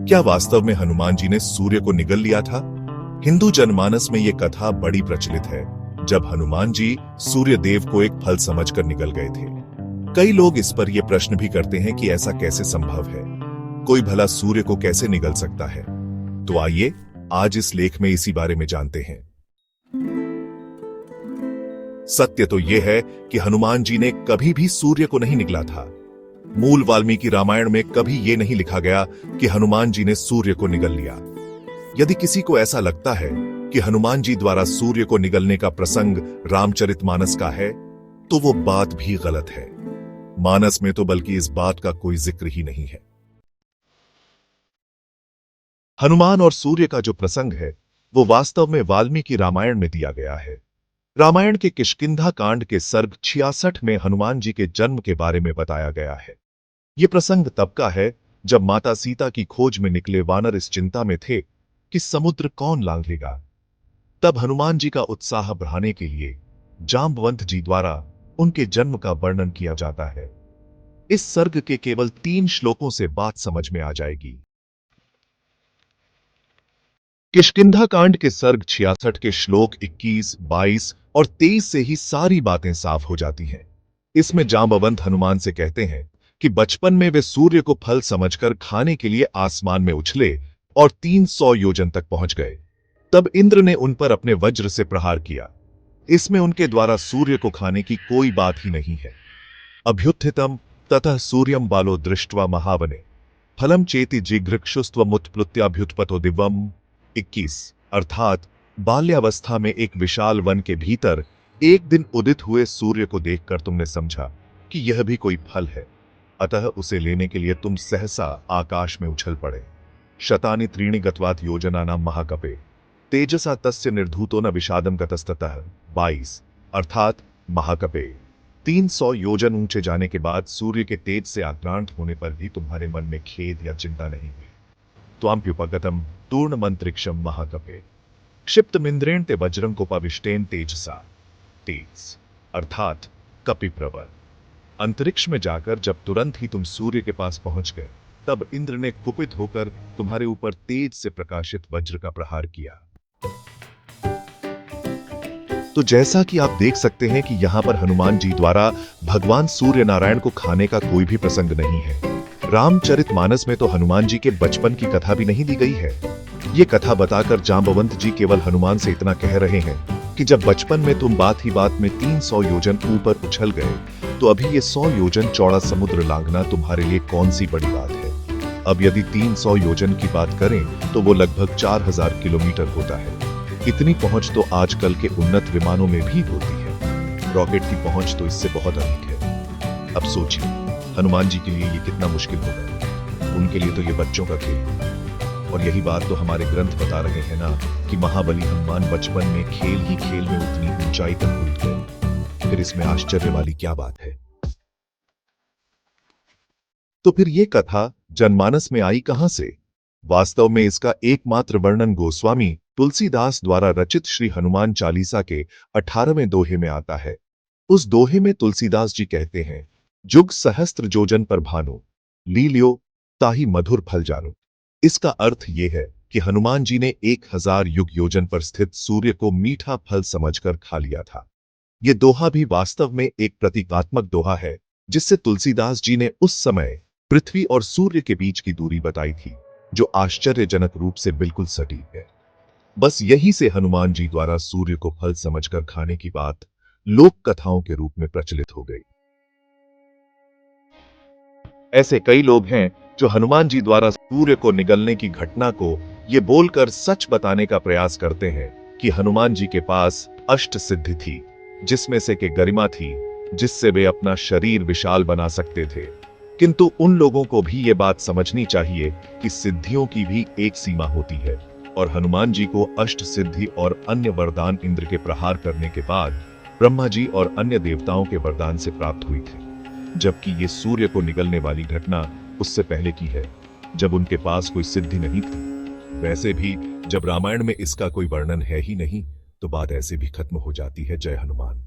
क्या वास्तव में हनुमान जी ने सूर्य को निगल लिया था? हिंदू जनमानस में यह कथा बड़ी प्रचलित है, जब हनुमान जी सूर्य देव को एक फल समझकर निगल गए थे। कई लोग इस पर यह प्रश्न भी करते हैं कि ऐसा कैसे संभव है, कोई भला सूर्य को कैसे निगल सकता है। तो आइए आज इस लेख में इसी बारे में जानते हैं। सत्य तो यह है कि हनुमान जी ने कभी भी सूर्य को नहीं निगला था। मूल वाल्मीकि रामायण में कभी यह नहीं लिखा गया कि हनुमान जी ने सूर्य को निगल लिया। यदि किसी को ऐसा लगता है कि हनुमान जी द्वारा सूर्य को निगलने का प्रसंग रामचरितमानस का है, तो वो बात भी गलत है। मानस में तो बल्कि इस बात का कोई जिक्र ही नहीं है। हनुमान और सूर्य का जो प्रसंग है, वो वास्तव में वाल्मीकि रामायण में दिया गया है। रामायण के किष्किंधा कांड के सर्ग 66 में हनुमान जी के जन्म के बारे में बताया गया है। यह प्रसंग तब का है जब माता सीता की खोज में निकले वानर इस चिंता में थे कि समुद्र कौन लांघेगा। तब हनुमान जी का उत्साह बढ़ाने के लिए जांबवंत जी द्वारा उनके जन्म का वर्णन किया जाता है। इस सर्ग के केवल 3 श्लोकों से बात समझ में आ जाएगी। किष्किंधा कांड के सर्ग 66 के श्लोक 21, 22 और 23 से ही सारी बातें साफ हो जाती हैं। इसमें जांबवंत हनुमान से कहते हैं कि बचपन में वे सूर्य को फल समझकर खाने के लिए आसमान में उछले और 300 योजन तक पहुंच गए। तब इंद्र ने उन पर अपने वज्र से प्रहार किया। इसमें उनके द्वारा सूर्य को खाने की कोई बात ही नहीं है। अभ्युत्थितम ततः सूर्यम बालो दृष्ट्वा महावने फलम चेति जिघृक्षुस्त्वमुत्प्लुत्याभ्युत्पतो दिव्यम। 21 अर्थात बाल्यावस्था में एक विशाल वन के भीतर एक दिन उदित हुए सूर्य को देखकर तुमने समझा कि यह भी कोई फल है, अतः उसे लेने के लिए तुम सहसा आकाश में उछल पड़े। शतानि त्रीणि गत्वात् योजनानां महाकपे तेजसा तस्य निर्धूतो न विषादम गतस्ततः। 22 अर्थात महाकपे 300 योजन ऊंचे जाने के बाद सूर्य के तेज से आक्रांत होने पर भी तुम्हारे मन में खेद या चिंता नहीं हुई। त्वाम्प्युपगतम तूर्णमंत्रिक्षम महाकपे क्षिप्तमिंद्रेण ते वज्रं कोपाविष्टेन तेजसा। तेज अर्थात कपिप्रवर। अंतरिक्ष में जाकर जब तुरंत ही तुम सूर्य के पास पहुंच गए, तब इंद्र ने कुपित होकर तुम्हारे ऊपर तेज से प्रकाशित वज्र का प्रहार किया। तो जैसा कि आप देख सकते हैं कि यहां पर हनुमान जी द्वारा भगवान सूर्य नारायण को खाने का कोई भी प्रसंग नहीं है। रामचरितमानस में तो हनुमान जी के बचपन की कथा भी नहीं दी गई है। ये कथा बताकर जांबवंत जी केवल हनुमान से इतना कह रहे हैं कि जब बचपन में तुम बात ही बात में 300 योजन ऊपर उछल गए, तो अभी ये 100 योजन चौड़ा समुद्र लांघना तुम्हारे लिए कौन सी बड़ी बात है। अब यदि 300 योजन की बात करें तो वो लगभग 4000 किलोमीटर होता है। इतनी पहुंच तो आजकल के उन्नत विमानों में भी होती है। रॉकेट की पहुंच तो इससे बहुत अधिक है। अब सोचिए, हनुमान जी के लिए ये कितना मुश्किल होगा। उनके लिए तो ये बच्चों का खेल है। और यही बात तो हमारे ग्रंथ बता रहे हैं ना कि महाबली हनुमान बचपन में खेल ही खेल में उतनी ऊंचाई तक कूद गए। फिर इसमें आश्चर्य वाली क्या बात है। तो फिर ये कथा जनमानस में आई कहां से? वास्तव में इसका एकमात्र वर्णन गोस्वामी तुलसीदास द्वारा रचित श्री हनुमान चालीसा के 18वें दोहे में आता है। उस दोहे में तुलसीदास जी कहते हैं, जुग सहस्त्र जोजन पर भानो लील्यो ताही मधुर फल जानो। इसका अर्थ यह है कि हनुमान जी ने 1000 युग योजन पर स्थित सूर्य को मीठा फल समझकर खा लिया था। यह दोहा भी वास्तव में एक प्रतीकात्मक दोहा है, जिससे तुलसीदास जी ने उस समय पृथ्वी और सूर्य के बीच की दूरी बताई थी, जो आश्चर्यजनक रूप से बिल्कुल सटीक है। बस यही से हनुमान जी द्वारा सूर्य को फल समझकर खाने की बात लोक कथाओं के रूप में प्रचलित हो गई। ऐसे कई लोग हैं जो हनुमान जी द्वारा सूर्य को निगलने की घटना को ये बोलकर सच बताने का प्रयास करते हैं कि हनुमान जी के पास अष्ट सिद्धि थी, जिसमें से के गरिमा थी, जिससे वे अपना शरीर विशाल बना सकते थे। किंतु उन लोगों को भी ये बात समझनी चाहिए कि सिद्धियों की भी एक सीमा होती है, और हनुमान जी को अष्ट सिद्धि और अन्य वरदान इंद्र के प्रहार करने के बाद ब्रह्मा जी और अन्य देवताओं के वरदान से प्राप्त हुई थी, जबकि ये सूर्य को निगलने वाली घटना उससे पहले की है, जब उनके पास कोई सिद्धि नहीं थी। वैसे भी जब रामायण में इसका कोई वर्णन है ही नहीं, तो बात ऐसे भी खत्म हो जाती है। जय हनुमान।